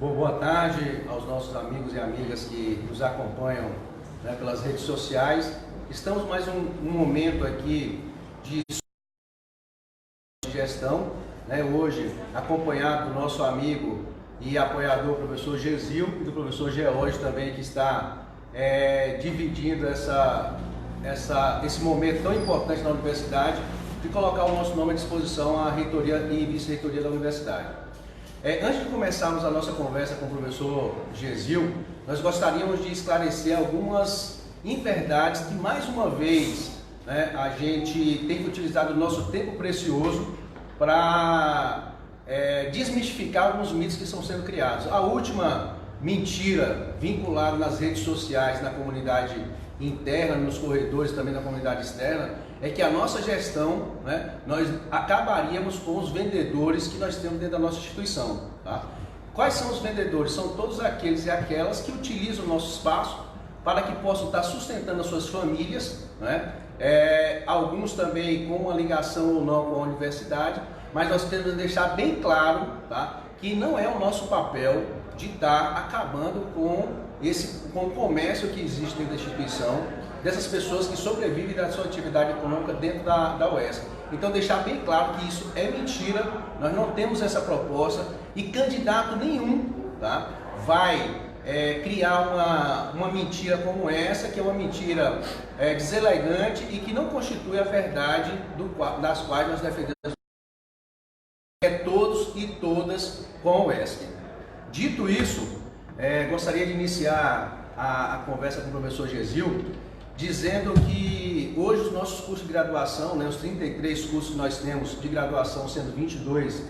Boa tarde aos nossos amigos e amigas que nos acompanham, né, pelas redes sociais. Estamos mais um momento aqui de gestão, né, hoje acompanhado do nosso amigo e apoiador professor Gesil e do professor George também, que está dividindo esse momento tão importante na universidade de colocar o nosso nome à disposição à reitoria e vice-reitoria da universidade. Antes de começarmos a nossa conversa com o professor Gesil, nós gostaríamos de esclarecer algumas inverdades que, mais uma vez, né, a gente tem utilizado o nosso tempo precioso para desmistificar alguns mitos que estão sendo criados. A última mentira vinculada nas redes sociais, na comunidade interna, nos corredores, também na comunidade externa, é que a nossa gestão, né, nós acabaríamos com os vendedores que nós temos dentro da nossa instituição. Tá? Quais são os vendedores? São todos aqueles e aquelas que utilizam o nosso espaço para que possam estar sustentando as suas famílias, né? Alguns também com uma ligação ou não com a universidade, mas nós temos que deixar bem claro, tá, que não é o nosso papel de estar acabando com o comércio que existe dentro da instituição, dessas pessoas que sobrevivem da sua atividade econômica dentro da UESC. Então, deixar bem claro que isso é mentira, nós não temos essa proposta e candidato nenhum, tá, vai criar uma mentira como essa, que é uma mentira deselegante e que não constitui a verdade das quais nós defendemos todos e todas com a UESC. Dito isso, gostaria de iniciar a conversa com o professor Gesil, dizendo que hoje os nossos cursos de graduação, né, os 33 cursos que nós temos de graduação, sendo 22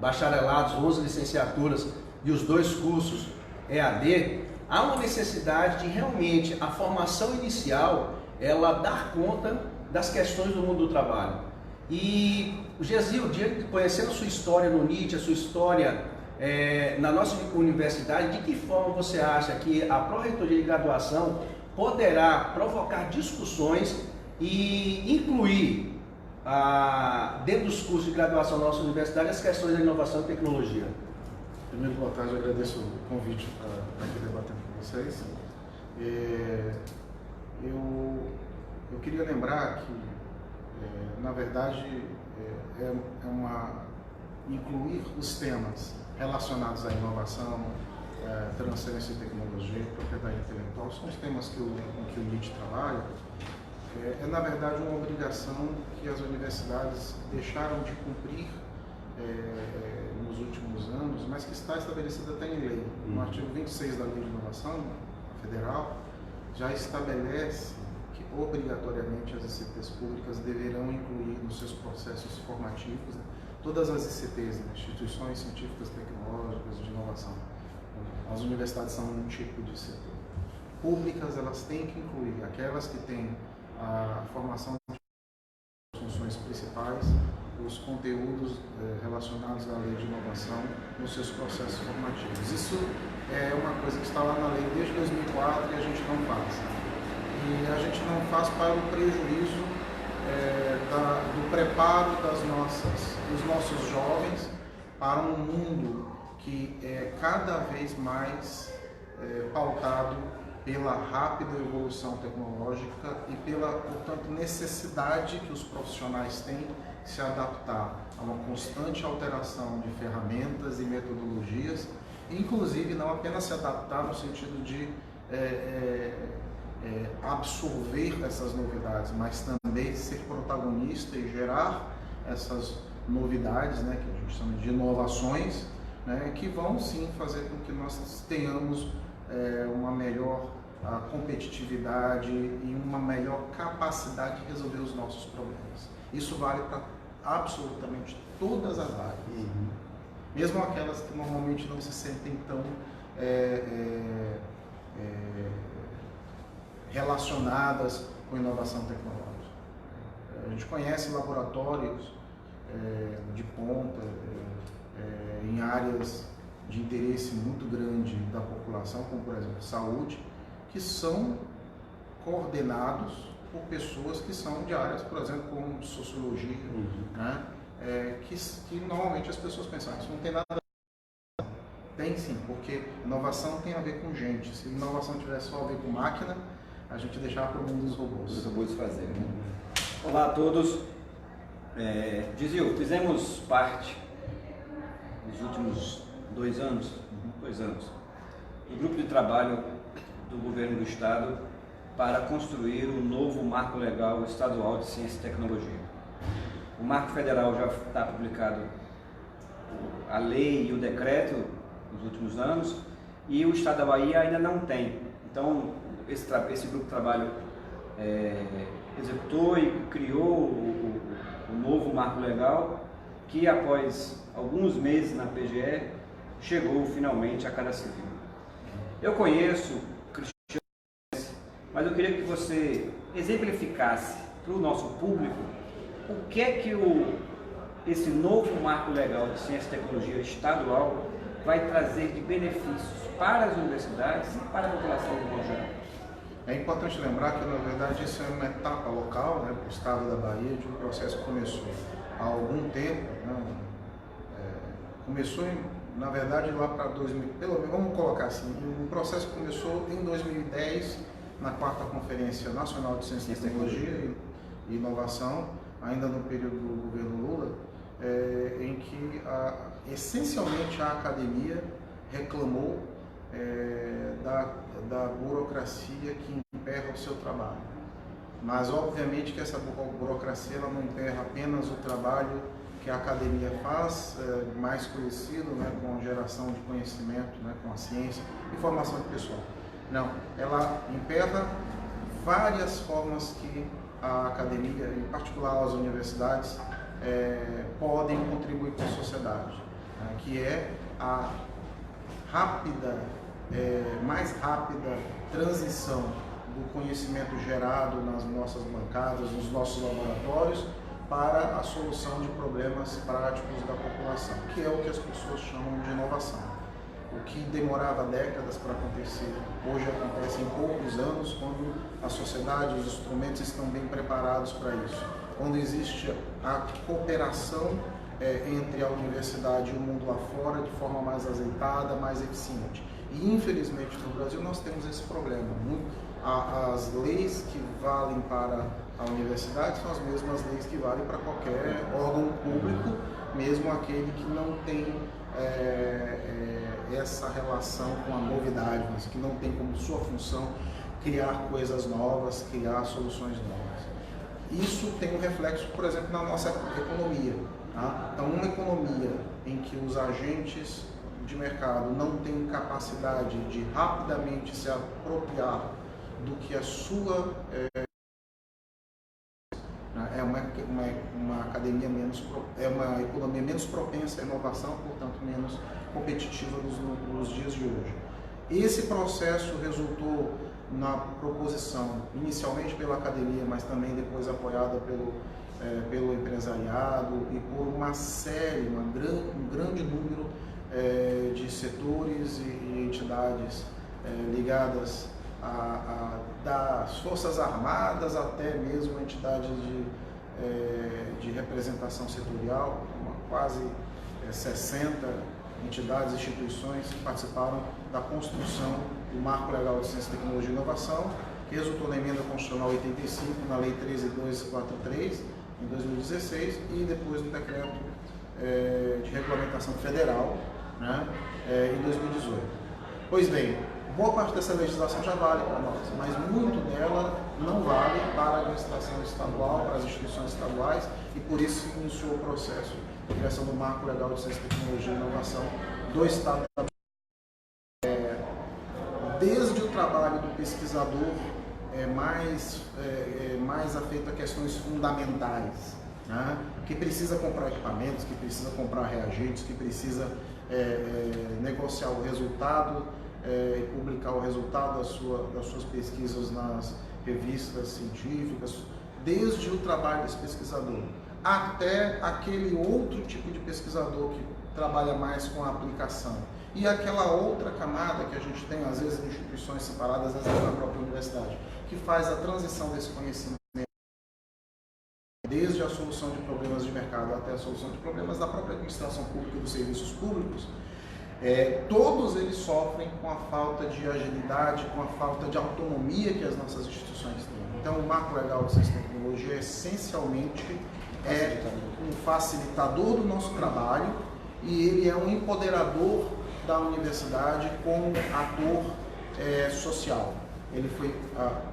bacharelados, 11 licenciaturas e os 2 cursos EAD, há uma necessidade de realmente a formação inicial ela dar conta das questões do mundo do trabalho. E o Gesil, conhecendo a sua história no NIT, a sua história na nossa universidade, de que forma você acha que a Pró-Reitoria de Graduação poderá provocar discussões e incluir dentro dos cursos de graduação da nossa universidade as questões da inovação e tecnologia? Primeiro, boa tarde, eu agradeço o convite para estar aqui debatendo com vocês. Eu queria lembrar que, na verdade, incluir os temas relacionados à inovação, transferência de tecnologia, propriedade intelectual, são os temas com que o NIT trabalha. Na verdade, uma obrigação que as universidades deixaram de cumprir nos últimos anos, mas que está estabelecida até em lei. No artigo 26 da Lei de Inovação Federal, já estabelece que obrigatoriamente as ICTs públicas deverão incluir nos seus processos formativos, né, todas as ICTs, né, instituições científicas, tecnológicas, de inovação. As universidades são um tipo de ICT. Públicas, elas têm que incluir aquelas que têm a formação de funções principais, os conteúdos relacionados à lei de inovação nos seus processos formativos. Isso é uma coisa que está lá na lei desde 2004 e a gente não faz. E a gente não faz para o prejuízo do preparo dos nossos jovens para um mundo que é cada vez mais pautado pela rápida evolução tecnológica e pela, portanto, necessidade que os profissionais têm de se adaptar a uma constante alteração de ferramentas e metodologias, inclusive não apenas se adaptar no sentido de absorver essas novidades, mas também ser protagonista e gerar essas novidades, né, que a gente chama de inovações, né, que vão sim fazer com que nós tenhamos uma melhor competitividade e uma melhor capacidade de resolver os nossos problemas. Isso vale para absolutamente todas as áreas, mesmo aquelas que normalmente não se sentem tão relacionadas com inovação tecnológica. A gente conhece laboratórios de ponta em áreas de interesse muito grande da população, como por exemplo saúde, que são coordenados por pessoas que são de áreas, por exemplo, como sociologia, né? Que normalmente as pessoas pensam, isso não tem nada a ver. Tem sim, porque inovação tem a ver com gente. Se inovação tivesse só a ver com máquina, a gente deixava para o mundo dos robôs. Os robôs fazer, né? Olá a todos. Gizil, fizemos parte nos últimos 2 anos, do grupo de trabalho do governo do estado para construir um novo marco legal estadual de ciência e tecnologia. O marco federal já está publicado, a lei e o decreto nos últimos anos, e o estado da Bahia ainda não tem. Então, esse grupo de trabalho executou e criou o novo marco legal, que após alguns meses na PGE, chegou finalmente à Casa Civil. Eu conheço, Cristiano, mas eu queria que você exemplificasse para o nosso público o que é que esse novo marco legal de ciência e tecnologia estadual vai trazer de benefícios para as universidades e para a população do modo geral. É importante lembrar que, na verdade, isso é uma etapa local, né, para o estado da Bahia, de um processo que começou há algum tempo, né, começou, na verdade, lá para 2000, vamos colocar assim, o processo começou em 2010, na 4ª Conferência Nacional de Ciência e Tecnologia e Inovação, ainda no período do governo Lula, em que essencialmente a academia reclamou da burocracia que emperra o seu trabalho. Mas obviamente que essa burocracia ela não emperra apenas o trabalho que a academia faz, mais conhecido, né, com a geração de conhecimento, né, com a ciência e formação de pessoal. Não, ela emperra várias formas que a academia, em particular as universidades, podem contribuir com a sociedade, né, que é a mais rápida transição do conhecimento gerado nas nossas bancadas, nos nossos laboratórios, para a solução de problemas práticos da população, que é o que as pessoas chamam de inovação. O que demorava décadas para acontecer, hoje acontece em poucos anos, quando a sociedade e os instrumentos estão bem preparados para isso. Quando existe a cooperação entre a universidade e o mundo lá fora de forma mais azeitada, mais eficiente. E infelizmente no Brasil nós temos esse problema. As leis que valem para a universidade são as mesmas leis que valem para qualquer órgão público, mesmo aquele que não tem essa relação com a novidade, mas que não tem como sua função criar coisas novas, criar soluções novas. Isso tem um reflexo, por exemplo, na nossa economia. Tá? Então, uma economia em que os agentes de mercado não têm capacidade de rapidamente se apropriar do que a sua uma economia menos propensa à inovação, portanto menos competitiva nos dias de hoje. Esse processo resultou na proposição, inicialmente pela academia, mas também depois apoiada pelo empresariado e por uma série, um grande número de setores e entidades ligadas das Forças Armadas até mesmo entidades de representação setorial, quase 60 entidades e instituições que participaram da construção do Marco Legal de Ciência, Tecnologia e Inovação, que resultou na Emenda Constitucional 85, na Lei 13243, em 2016, e depois no Decreto de Regulamentação Federal, né, em 2018. Pois bem, boa parte dessa legislação já vale para nós, mas muito dela não vale para a administração estadual, para as instituições estaduais, e por isso se iniciou o processo de criação do Marco Legal de Ciência, Tecnologia e Inovação do Estado da Bahia. Desde o trabalho do pesquisador mais afeito a questões fundamentais, né? Que precisa comprar equipamentos, que precisa comprar reagentes, que precisa negociar o resultado e publicar o resultado das suas pesquisas nas revistas científicas, desde o trabalho desse pesquisador até aquele outro tipo de pesquisador que trabalha mais com a aplicação. E aquela outra camada que a gente tem, às vezes, em instituições separadas, às vezes na própria universidade, que faz a transição desse conhecimento desde a solução de problemas de mercado até a solução de problemas da própria administração pública e dos serviços públicos, Todos eles sofrem com a falta de agilidade, com a falta de autonomia que as nossas instituições têm. Então, o Marco Legal de Ciência e Tecnologia essencialmente é um facilitador do nosso trabalho e ele é um empoderador da universidade como ator social. Ele foi,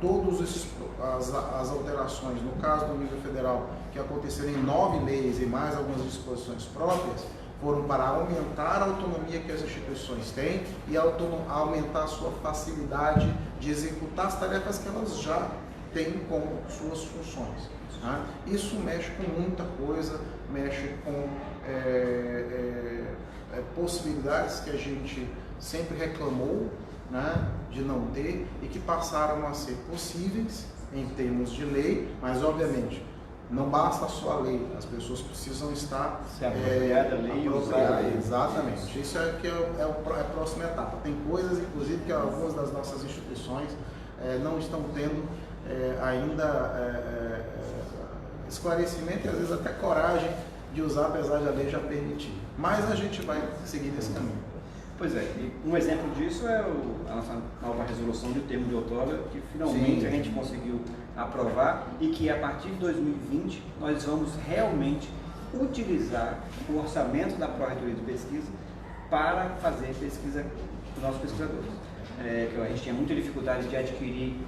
todas as alterações, no caso do nível federal, que aconteceram em 9 leis e mais algumas disposições próprias, foram para aumentar a autonomia que as instituições têm e aumentar a sua facilidade de executar as tarefas que elas já têm como suas funções. Tá? Isso mexe com muita coisa, mexe com possibilidades que a gente sempre reclamou, né, de não ter e que passaram a ser possíveis em termos de lei, mas obviamente não basta só a lei, as pessoas precisam estar se apropriar da lei e usar. Exatamente, isso é que é a próxima etapa. Tem coisas, inclusive, que algumas das nossas instituições não estão tendo ainda esclarecimento e às vezes até coragem de usar, apesar de a lei já permitir. Mas a gente vai seguir nesse caminho. Pois é, e um exemplo disso é a nossa nova resolução de termo de outorga, que finalmente Sim. a gente conseguiu aprovar e que a partir de 2020 nós vamos realmente utilizar o orçamento da Pró-Reitoria de Pesquisa para fazer pesquisa com os nossos pesquisadores. Que a gente tinha muita dificuldade de adquirir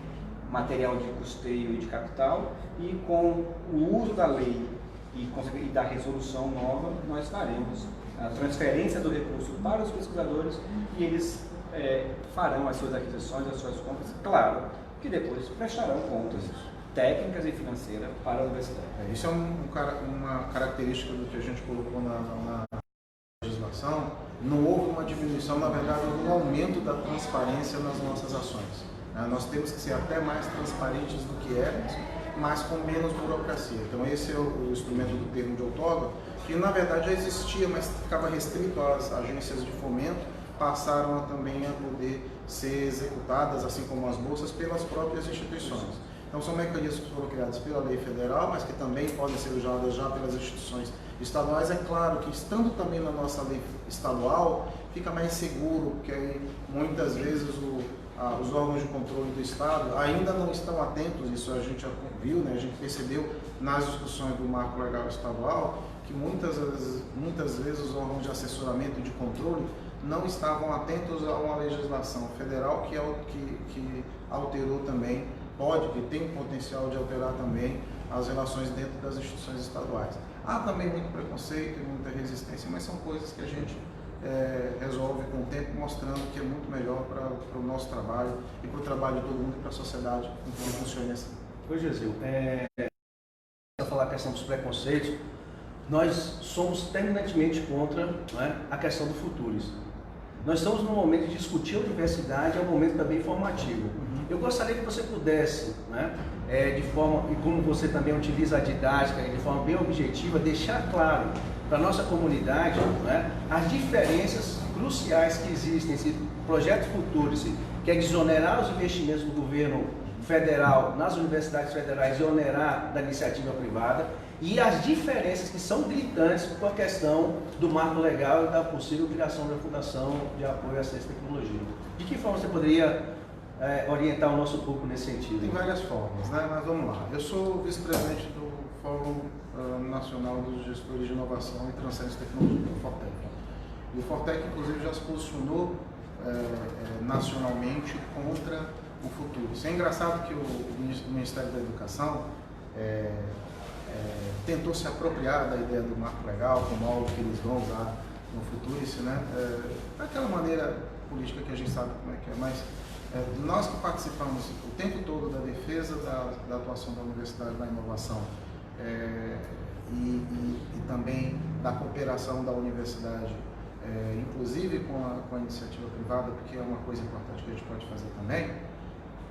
material de custeio e de capital e com o uso da lei e da resolução nova, nós faremos a transferência do recurso para os pesquisadores e eles farão as suas aquisições, as suas compras, claro, que depois prestarão contas técnicas e financeiras para a universidade. Isso é uma característica do que a gente colocou na legislação. Não houve uma diminuição, na verdade, houve um aumento da transparência nas nossas ações. Nós temos que ser até mais transparentes do que éramos, mas com menos burocracia. Então esse é o instrumento do termo de outorga, que na verdade já existia, mas ficava restrito às agências de fomento, passaram também a poder ser executadas, assim como as bolsas, pelas próprias instituições. Então são mecanismos que foram criados pela lei federal, mas que também podem ser usados já pelas instituições estaduais. É claro que estando também na nossa lei estadual, fica mais seguro, porque aí, muitas vezes os órgãos de controle do Estado ainda não estão atentos, isso a gente já viu, né? A gente percebeu nas discussões do Marco Legal Estadual, que muitas vezes os órgãos de assessoramento e de controle não estavam atentos a uma legislação federal que alterou também, que tem potencial de alterar também as relações dentro das instituições estaduais. Há também muito preconceito e muita resistência, mas são coisas que a gente resolve com o tempo, mostrando que é muito melhor para o nosso trabalho e para o trabalho de todo mundo e para a sociedade que funcione assim. Oi, Gesil. Para falar a questão dos preconceitos, nós somos terminantemente contra, né, a questão do futurismo. Nós estamos no momento de discutir a universidade, é um momento também formativo. Eu gostaria que você pudesse, né, de forma, e como você também utiliza a didática de forma bem objetiva, deixar claro para a nossa comunidade, né, as diferenças cruciais que existem, esse projeto futuro, que é desonerar os investimentos do governo federal nas universidades federais e onerar da iniciativa privada, e as diferenças que são gritantes com a questão do marco legal e da possível criação da Fundação de Apoio à Ciência e Tecnologia. De que forma você poderia orientar o nosso público nesse sentido? Tem várias formas, né? Mas vamos lá. Eu sou vice-presidente do Fórum Nacional dos Gestores de Inovação e Transferência de Tecnologia, o Fortec. E o Fortec, inclusive, já se posicionou nacionalmente contra o futuro. Isso é engraçado que o Ministério da Educação tentou se apropriar da ideia do marco legal como algo que eles vão usar no futuro, isso, né? Daquela maneira política que a gente sabe como é que é, mas nós que participamos o tempo todo da defesa da atuação da universidade na inovação e também da cooperação da universidade, inclusive com a iniciativa privada, porque é uma coisa importante que a gente pode fazer também,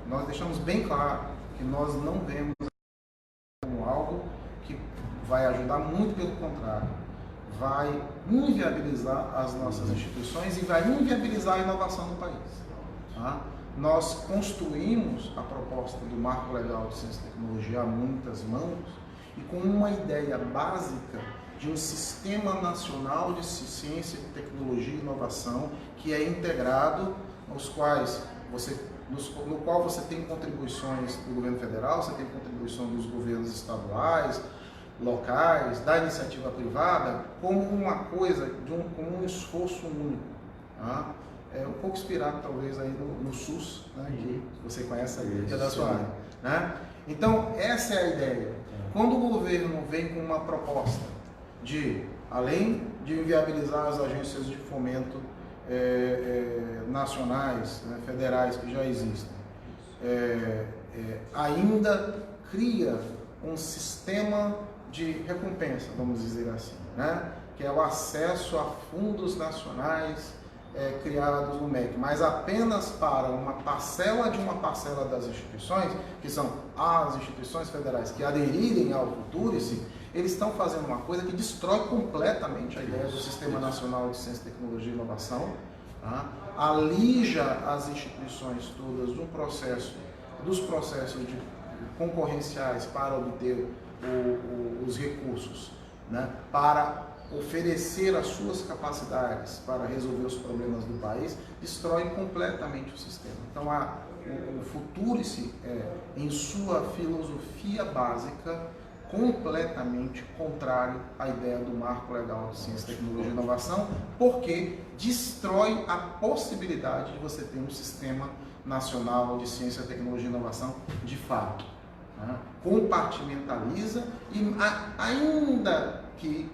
nós deixamos bem claro que nós não vemos como algo que vai ajudar, muito pelo contrário, vai inviabilizar as nossas instituições e vai inviabilizar a inovação no país. Tá? Nós construímos a proposta do Marco Legal de Ciência e Tecnologia a muitas mãos e com uma ideia básica de um sistema nacional de ciência, tecnologia e inovação que é integrado, no qual você tem contribuições do governo federal, você tem contribuição dos governos estaduais, locais, da iniciativa privada, como uma coisa, como um esforço único. Tá? É um pouco inspirado talvez aí no SUS, né, que você conhece aí, que é da sua área. Né? Então, essa é a ideia. Quando o governo vem com uma proposta de, além de inviabilizar as agências de fomento nacionais, né, federais que já existem, ainda cria um sistema de recompensa, vamos dizer assim, né, que é o acesso a fundos nacionais criados no MEC, mas apenas para uma parcela das instituições, que são as instituições federais que aderirem ao Futurice, eles estão fazendo uma coisa que destrói completamente a ideia do Sistema Nacional de Ciência, Tecnologia e Inovação, tá? Alija as instituições todas dos processos concorrenciais para obter os recursos, né? Para oferecer as suas capacidades para resolver os problemas do país, destrói completamente o sistema. Então, o Futurice em sua filosofia básica, completamente contrário à ideia do marco legal de ciência, tecnologia e inovação, porque destrói a possibilidade de você ter um sistema nacional de ciência, tecnologia e inovação de fato. Né? Compartimentaliza e ainda que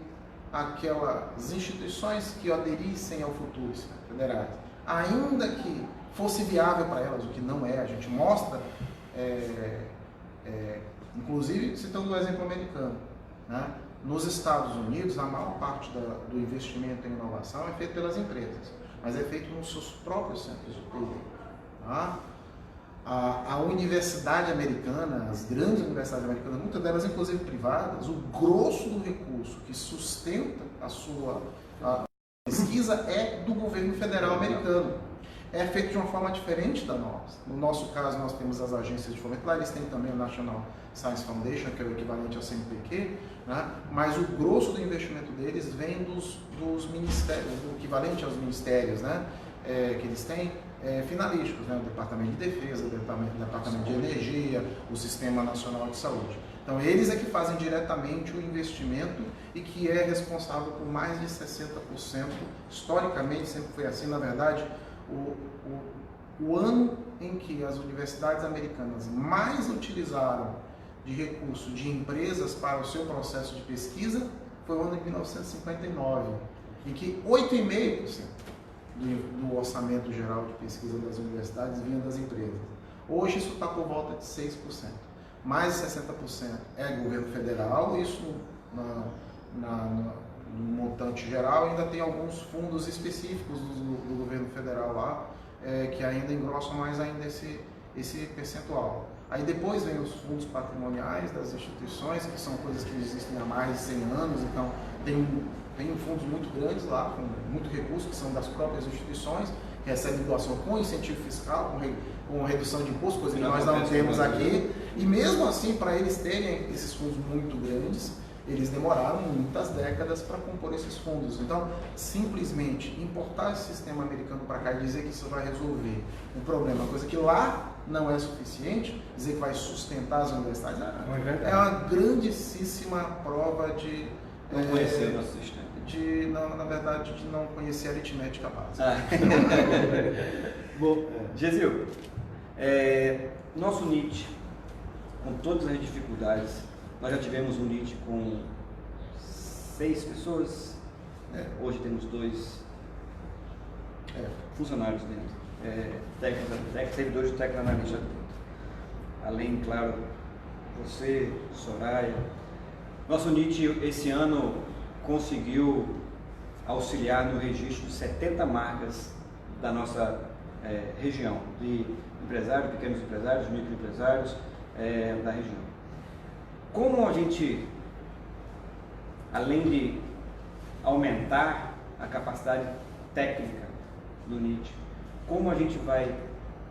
aquelas instituições que aderissem ao Futurice, federais, ainda que fosse viável para elas, o que não é, a gente mostra, inclusive citando o exemplo americano, né? Nos Estados Unidos, a maior parte do investimento em inovação é feito pelas empresas, mas é feito nos seus próprios centros de TI. Tá? A universidade americana, as grandes universidades americanas, muitas delas inclusive privadas, o grosso do recurso que sustenta a sua pesquisa é do governo federal americano. É feito de uma forma diferente da nossa. No nosso caso, nós temos as agências de fomento, lá eles têm também o National Science Foundation, que é o equivalente ao CNPq, né? Mas o grosso do investimento deles vem dos ministérios, o equivalente aos ministérios, né? Que eles têm, finalísticos, né? O Departamento de Defesa, o Departamento de Energia, o Sistema Nacional de Saúde. Então, eles é que fazem diretamente o investimento e que é responsável por mais de 60%, historicamente sempre foi assim, na verdade, o ano em que as universidades americanas mais utilizaram de recursos de empresas para o seu processo de pesquisa foi o ano de 1959, em que 8,5% do orçamento geral de pesquisa das universidades vinha das empresas. Hoje isso está por volta de 6%. Mais de 60% é governo federal, isso no montante geral. Ainda tem alguns fundos específicos do governo federal lá, que ainda engrossam mais ainda esse percentual. Aí depois vem os fundos patrimoniais das instituições, que são coisas que existem há mais de 100 anos, então tem fundos muito grandes lá, com muito recurso, que são das próprias instituições, que recebem doação com incentivo fiscal, com redução de imposto, coisa que nós não temos aqui. E mesmo assim, para eles terem esses fundos muito grandes, eles demoraram muitas décadas para compor esses fundos. Então, simplesmente importar esse sistema americano para cá e dizer que isso vai resolver um problema, coisa que lá não é suficiente, dizer que vai sustentar as universidades, é uma grandíssima prova de não conhecer o nosso sistema. Na verdade, de não conhecer a aritmética básica. Bom, Gesil, nosso NIT, com todas as dificuldades, nós já tivemos um NIT com 6 pessoas, hoje temos 2 funcionários dentro, servidores de tecnoanalista dentro. Além, claro, você, Soraya. Nosso NIT esse ano conseguiu auxiliar no registro de 70 marcas da nossa região, de empresários, pequenos empresários, microempresários da região. Como a gente, além de aumentar a capacidade técnica do NIT, como a gente vai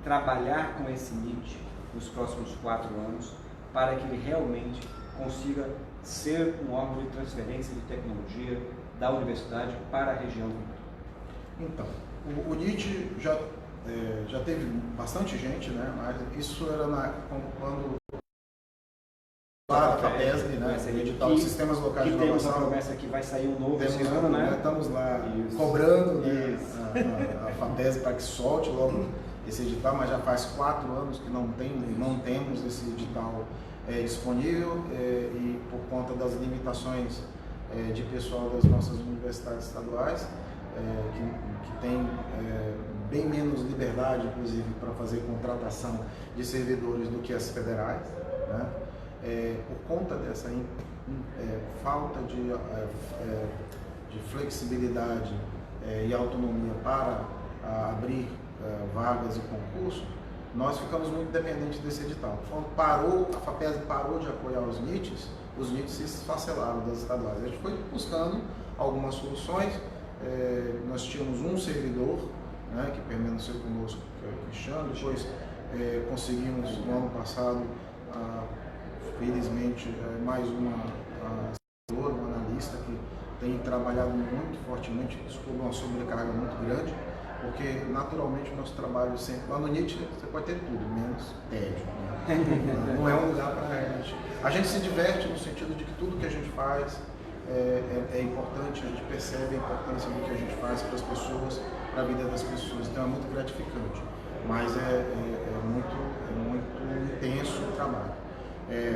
trabalhar com esse NIT nos próximos 4 anos para que ele realmente consiga ser um órgão de transferência de tecnologia da universidade para a região? Então, o NIT já teve bastante gente, né? Mas isso era quando a FAPESB, né? O edital de sistemas locais de inovação. Temos a promessa que vai sair um novo esse ano, né? Estamos lá cobrando, né, a FAPESB para que solte logo esse edital, mas já faz 4 anos que não temos esse edital disponível e por conta das limitações de pessoal das nossas universidades estaduais, que tem bem menos liberdade, inclusive, para fazer contratação de servidores do que as federais, né? Por conta dessa falta de flexibilidade e autonomia para abrir vagas e concurso, nós ficamos muito dependentes desse edital. Quando a FAPESB parou de apoiar os NITs se esfacelaram das estaduais. A gente foi buscando algumas soluções. Nós tínhamos um servidor, né, que permaneceu conosco, que é o Cristiano. Depois conseguimos, no ano passado, felizmente, mais uma analista que tem trabalhado muito fortemente, isso por uma sobrecarga muito grande, porque naturalmente o nosso trabalho sempre, lá no NIT você pode ter tudo, menos tédio, né? Não é um lugar para a gente se diverte no sentido de que tudo que a gente faz é importante, a gente percebe a importância do que a gente faz para as pessoas, para a vida das pessoas, então é muito gratificante, mas é muito intenso o trabalho.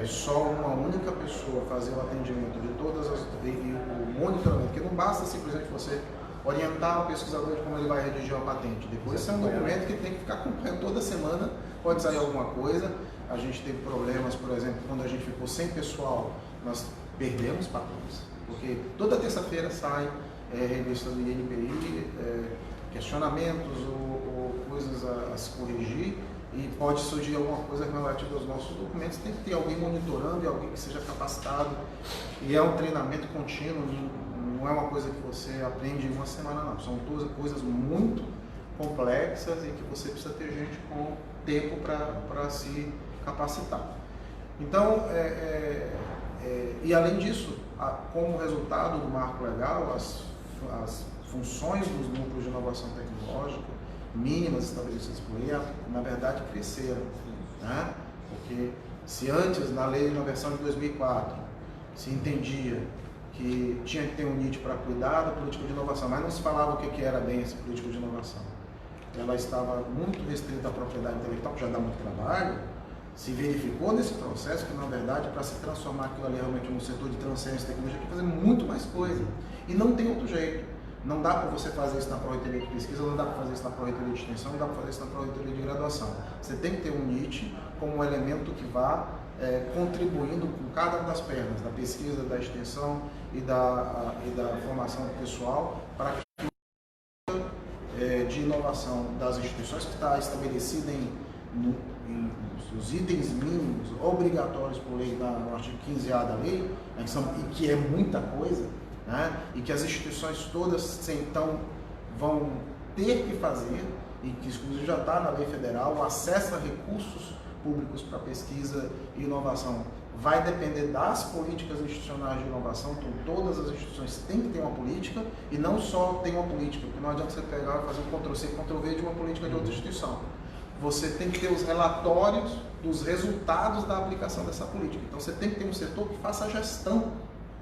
Só uma única pessoa fazer o atendimento de todas e o monitoramento, porque não basta simplesmente você orientar o pesquisador de como ele vai redigir uma patente. Depois isso é um documento que tem que ficar acompanhando toda semana, pode sair alguma coisa. A gente teve problemas, por exemplo, quando a gente ficou sem pessoal, nós perdemos patentes, porque toda terça-feira sai revista do INPI, questionamentos ou coisas a se corrigir, e pode surgir alguma coisa relativa aos nossos documentos. Tem que ter alguém monitorando e alguém que seja capacitado, e é um treinamento contínuo, não é uma coisa que você aprende em uma semana, não. São coisas muito complexas e que você precisa ter gente com tempo para se capacitar. Então, e além disso, como resultado do marco legal, as funções dos núcleos de inovação tecnológica mínimas estabelecidas por lei, na verdade, cresceram, né? Porque se antes, na lei, na versão de 2004, se entendia que tinha que ter um NIT para cuidar da política de inovação, mas não se falava o que era bem essa política de inovação. Ela estava muito restrita à propriedade intelectual, que já dá muito trabalho. Se verificou nesse processo que, na verdade, para se transformar aquilo ali realmente num setor de transferência de tecnologia, tem que fazer muito mais coisa. E não tem outro jeito. Não dá para você fazer isso na Pró-Reitoria de Pesquisa, não dá para fazer isso na Pró-Reitoria de Extensão, não dá para fazer isso na Pró-Reitoria de Graduação. Você tem que ter um NIT como um elemento que vá contribuindo com cada uma das pernas, da pesquisa, da extensão e da formação do pessoal, para que de inovação das instituições, que está estabelecida nos itens mínimos obrigatórios por lei, no artigo 15A da lei, né, que é muita coisa, né, e que as instituições todas então vão ter que fazer, e que inclusive já está na lei federal, o acesso a recursos públicos para pesquisa e inovação vai depender das políticas institucionais de inovação. Então todas as instituições têm que ter uma política, e não só ter uma política, porque não adianta você pegar e fazer um Ctrl+C, Ctrl+V de uma política de outra instituição. Você tem que ter os relatórios dos resultados da aplicação dessa política. Então você tem que ter um setor que faça a gestão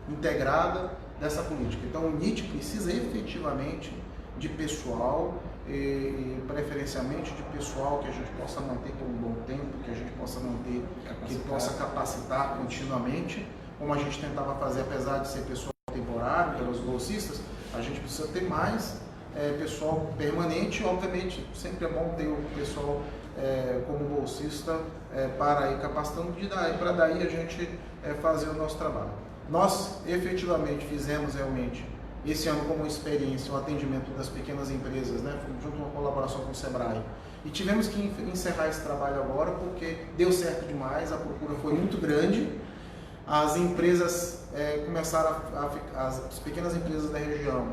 integrada dessa política. Então o NIT precisa efetivamente de pessoal, e preferencialmente de pessoal que a gente possa manter por um bom tempo, que a gente possa manter, que possa capacitar continuamente, como a gente tentava fazer, apesar de ser pessoal temporário, pelos bolsistas, a gente precisa ter mais pessoal permanente. Obviamente, sempre é bom ter o pessoal como bolsista para ir capacitando, para daí a gente fazer o nosso trabalho. Nós efetivamente fizemos realmente esse ano como experiência o atendimento das pequenas empresas, né, junto com uma colaboração com o Sebrae. E tivemos que encerrar esse trabalho agora porque deu certo demais, a procura foi muito grande, as empresas começaram as pequenas empresas da região,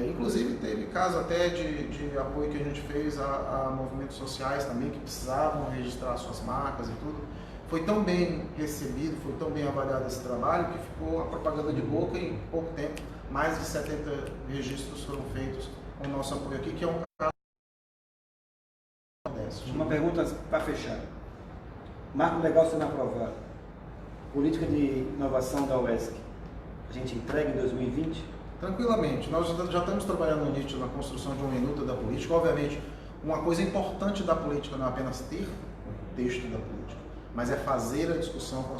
inclusive teve caso até de apoio que a gente fez a movimentos sociais também, que precisavam registrar suas marcas e tudo. foi tão bem recebido, foi tão bem avaliado esse trabalho, que ficou a propaganda de boca e em pouco tempo, mais de 70 registros foram feitos com o nosso apoio aqui, que é um caso desse. Uma pergunta para fechar. Marco legal sendo aprovado. Política de inovação da UESC. A gente entrega em 2020? Tranquilamente. Nós já estamos trabalhando no NIT na construção de uma minuta da política. Obviamente, uma coisa importante da política não é apenas ter o texto da política, mas é fazer a discussão com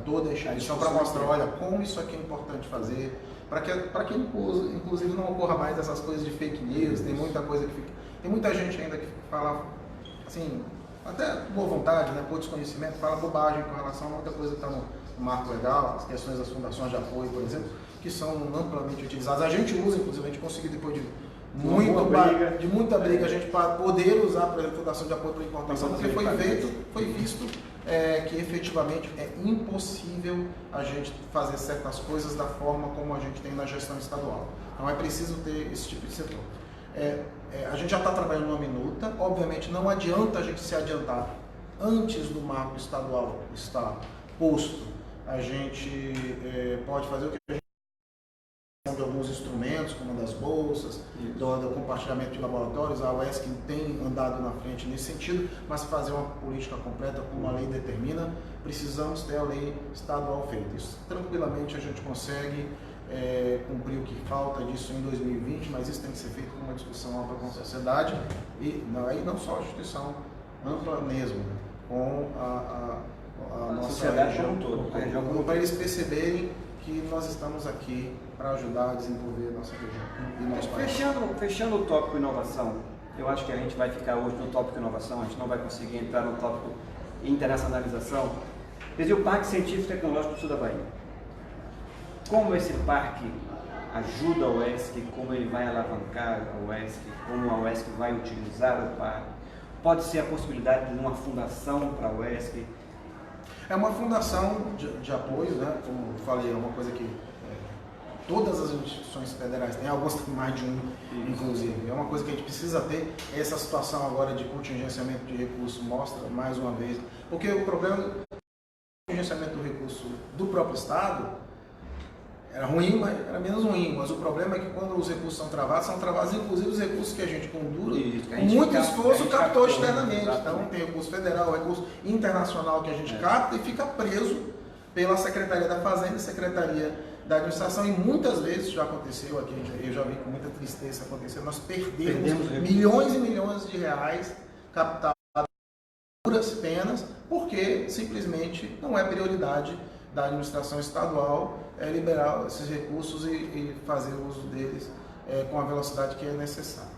toda a instituição para mostrar, olha, como isso aqui é importante fazer, para que inclusive não ocorra mais essas coisas de fake news. Tem muita coisa que fica, tem muita gente ainda que fala assim, até boa vontade, né, por desconhecimento, fala bobagem com relação a muita coisa que está no marco legal, as questões das fundações de apoio, por exemplo, que são amplamente utilizadas. A gente usa, inclusive, a gente conseguiu depois de muita briga, a gente para poder usar para a fundação de apoio para importação, porque foi visto que efetivamente é impossível a gente fazer certas coisas da forma como a gente tem na gestão estadual. Então é preciso ter esse tipo de setor. A gente já está trabalhando numa minuta, obviamente não adianta a gente se adiantar antes do marco estadual estar posto. A gente pode fazer o que a gente de alguns instrumentos, como das bolsas, do compartilhamento de laboratórios. A UESC tem andado na frente nesse sentido, mas fazer uma política completa como a lei determina, precisamos ter a lei estadual feita. Isso tranquilamente a gente consegue cumprir o que falta disso em 2020, mas isso tem que ser feito com uma discussão ampla com a sociedade e não só a instituição, ampla mesmo, com a nossa sociedade região, como um todo, para eles perceberem que nós estamos aqui para ajudar a desenvolver a nossa região e nosso país. Fechando o tópico inovação, eu acho que a gente vai ficar hoje no tópico inovação, a gente não vai conseguir entrar no tópico internacionalização. O Parque Científico e Tecnológico do Sul da Bahia. Como esse parque ajuda a UESC, como ele vai alavancar a UESC, como a UESC vai utilizar o parque. Pode ser a possibilidade de uma fundação para a UESC. É uma fundação de apoio, né? Como eu falei, é uma coisa que todas as instituições federais têm, algumas têm mais de um, inclusive. É uma coisa que a gente precisa ter. Essa situação agora de contingenciamento de recursos mostra mais uma vez, porque o problema do contingenciamento do recurso do próprio Estado era ruim, mas era menos ruim. Mas o problema é que quando os recursos são travados inclusive os recursos que a gente com muito esforço captou externamente. Então tem recurso federal, recurso internacional que a gente capta e fica preso pela Secretaria da Fazenda e Secretaria da Administração. E muitas vezes já aconteceu aqui, eu já vi com muita tristeza acontecer, nós perdemos milhões e milhões de reais captados por puras penas, porque simplesmente não é prioridade da administração estadual liberar esses recursos e fazer uso deles com a velocidade que é necessária.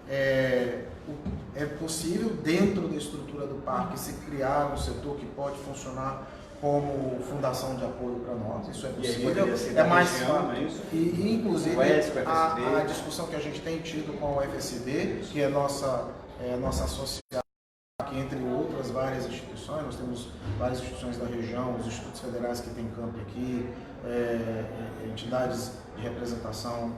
É possível, dentro da estrutura do parque, se criar um setor que pode funcionar como fundação de apoio para nós, isso é possível, é mais fácil. E inclusive a discussão que a gente tem tido com a UFSB, que é nossa associada, que entre outras várias instituições, nós temos várias instituições da região, os institutos federais que têm campo aqui, entidades de representação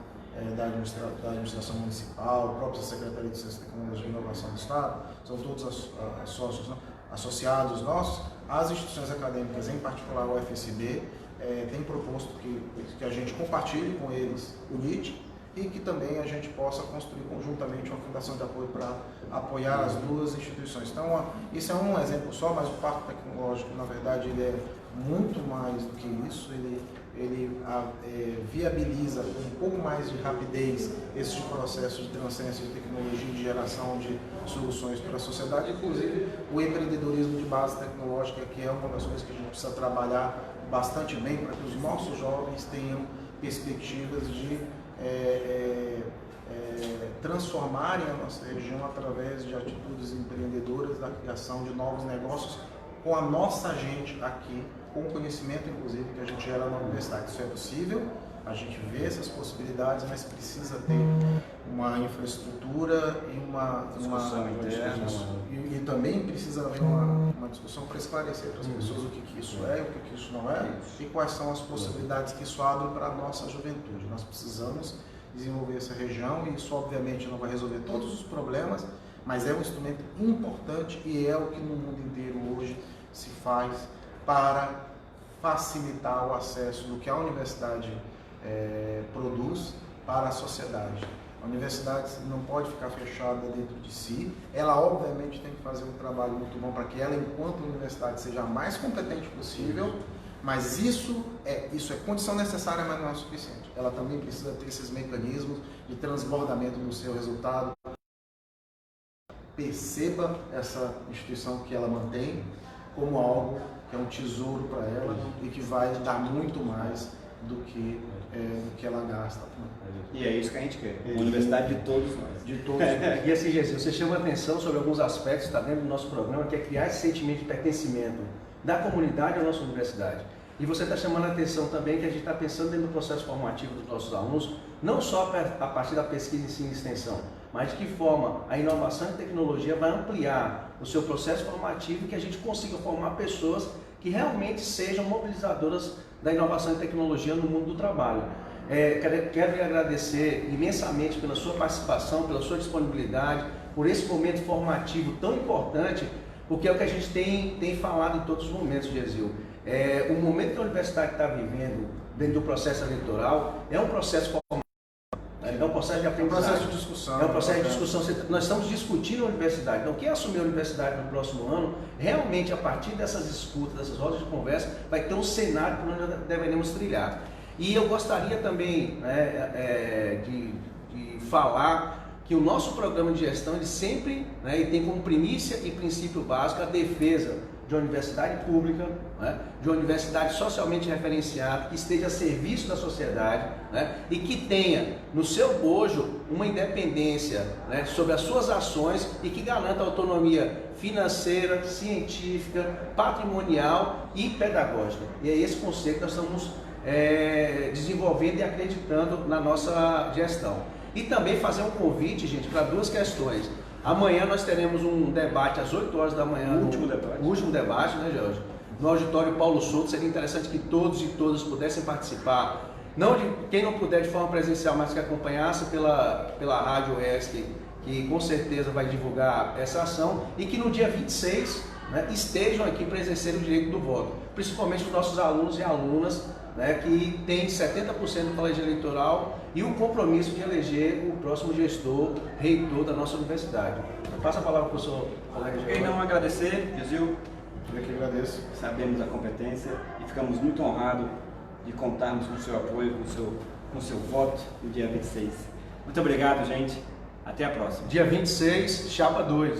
da administração municipal, a própria Secretaria de Ciência, Tecnologia e Inovação do Estado, são todos sócios, associados nossos. As instituições acadêmicas, em particular o UFSB, tem proposto que a gente compartilhe com eles o NIT e que também a gente possa construir conjuntamente uma fundação de apoio para apoiar as duas instituições. Então, isso é um exemplo só, mas o Parque Tecnológico, na verdade, ele é muito mais do que isso. Ele viabiliza com um pouco mais de rapidez esse processo de transferência de tecnologia e de geração de soluções para a sociedade, inclusive o empreendedorismo de base tecnológica, que é uma das coisas que a gente precisa trabalhar bastante bem para que os nossos jovens tenham perspectivas de transformarem a nossa região através de atitudes empreendedoras, da criação de novos negócios com a nossa gente aqui, com o conhecimento, inclusive, que a gente gera na universidade. Isso é possível, a gente vê essas possibilidades, mas precisa ter uma infraestrutura e uma discussão interna. E também precisa haver uma discussão para esclarecer para as pessoas o que isso é, o que isso não é, e quais são as possibilidades que isso abre para a nossa juventude. Nós precisamos desenvolver essa região, e isso obviamente não vai resolver todos os problemas, mas é um instrumento importante e é o que no mundo inteiro hoje se faz para facilitar o acesso do que a universidade produz para a sociedade. A universidade não pode ficar fechada dentro de si, ela obviamente tem que fazer um trabalho muito bom para que ela, enquanto universidade, seja a mais competente possível, mas isso é condição necessária, mas não é suficiente. Ela também precisa ter esses mecanismos de transbordamento do seu resultado. Perceba essa instituição que ela mantém como algo que é um tesouro para ela e que vai dar muito mais do que ela gasta. E é isso que a gente quer, uma universidade de todos nós. De todos nós. E assim, Jesus, você chama atenção sobre alguns aspectos que está dentro do nosso programa, que é criar esse sentimento de pertencimento da comunidade à nossa universidade. E você está chamando a atenção também que a gente está pensando dentro do processo formativo dos nossos alunos, não só a partir da pesquisa, ensino e extensão, mas de que forma a inovação e tecnologia vai ampliar o seu processo formativo e que a gente consiga formar pessoas que realmente sejam mobilizadoras da inovação e tecnologia no mundo do trabalho. Quero lhe agradecer imensamente pela sua participação, pela sua disponibilidade, por esse momento formativo tão importante, porque é o que a gente tem falado em todos os momentos, Gesil. O momento que a universidade está vivendo dentro do processo eleitoral é um processo formativo, é um processo de aprendizagem. É um processo de discussão. É um processo de discussão. Nós estamos discutindo a universidade. Então, quem assumir a universidade no próximo ano, realmente, a partir dessas escutas, dessas rodas de conversa, vai ter um cenário por onde nós deveremos trilhar. E eu gostaria também de falar que o nosso programa de gestão, ele sempre ele tem como primícia e princípio básico a defesa de uma universidade pública, de uma universidade socialmente referenciada, que esteja a serviço da sociedade e que tenha no seu bojo uma independência sobre as suas ações e que garanta autonomia financeira, científica, patrimonial e pedagógica. E é esse conceito que nós estamos desenvolvendo e acreditando na nossa gestão. E também fazer um convite, gente, para duas questões. Amanhã nós teremos um debate às 8 horas da manhã. O último debate, né, Jorge? No auditório Paulo Souto. Seria interessante que todos e todas pudessem participar. Quem não puder de forma presencial, mas que acompanhasse pela Rádio ESC, que com certeza vai divulgar essa ação, e que no dia 26 estejam aqui para exercer o direito do voto. Principalmente os nossos alunos e alunas, que tem 70% do colégio eleitoral e o compromisso de eleger o próximo gestor, reitor da nossa universidade. Passa a palavra para o seu colega George. Quem não agradecer, Gesil, Eu que agradeço. sabemos a competência e ficamos muito honrados de contarmos com o seu apoio, com o seu voto no dia 26. Muito obrigado, gente. Até a próxima. Dia 26, chapa 2.